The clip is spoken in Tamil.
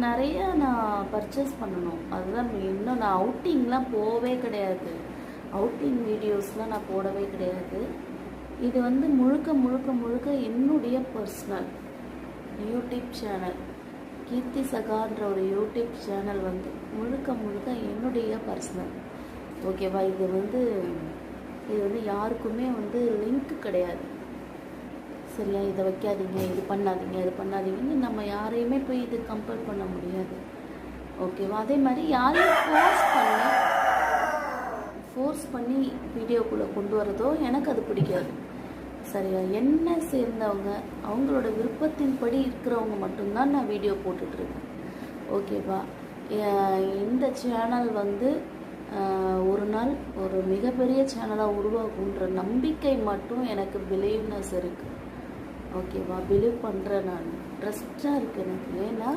நிறைய நான் பர்ச்சேஸ் பண்ணணும். அதுதான் இன்னும் நான் அவுட்டிங்லாம் போவே கிடையாது. அவுட்டிங் வீடியோஸ்லாம் நான் போடவே கிடையாது. இது வந்து முழுக்க முழுக்க முழுக்க என்னுடைய பர்சனல் யூடியூப் சேனல். கீர்த்தி சகான்ற ஒரு யூடியூப் சேனல் வந்து முழுக்க முழுக்க என்னுடைய பர்சனல். ஓகேவா? இது வந்து யாருக்குமே வந்து லிங்க் கிடையாது. சரியா? இதை வைக்காதீங்க, இது பண்ணாதீங்க, இது பண்ணாதீங்கன்னு நம்ம யாரையுமே போய் இது கம்பேர் பண்ண முடியாது. ஓகேவா? அதே மாதிரி யாரையும் ஃபோர்ஸ் பண்ணி வீடியோக்குள்ளே கொண்டு வரதோ எனக்கு அது பிடிக்காது. சரியா? என்ன சேர்ந்தவங்க அவங்களோட விருப்பத்தின்படி இருக்கிறவங்க மட்டும்தான் நான் வீடியோ போட்டுட்ருக்கேன். ஓகேவா? இந்த சேனல் வந்து ஒரு நாள் ஒரு மிகப்பெரிய சேனலாக உருவாகுன்ற நம்பிக்கை மட்டும் எனக்கு பிலீவ்னஸ் இருக்குது. ஓகேவா? பிலீவ் பண்ணுறேன், நான் ட்ரஸ்ட்டாக இருக்குது எனக்கு. ஏன்னா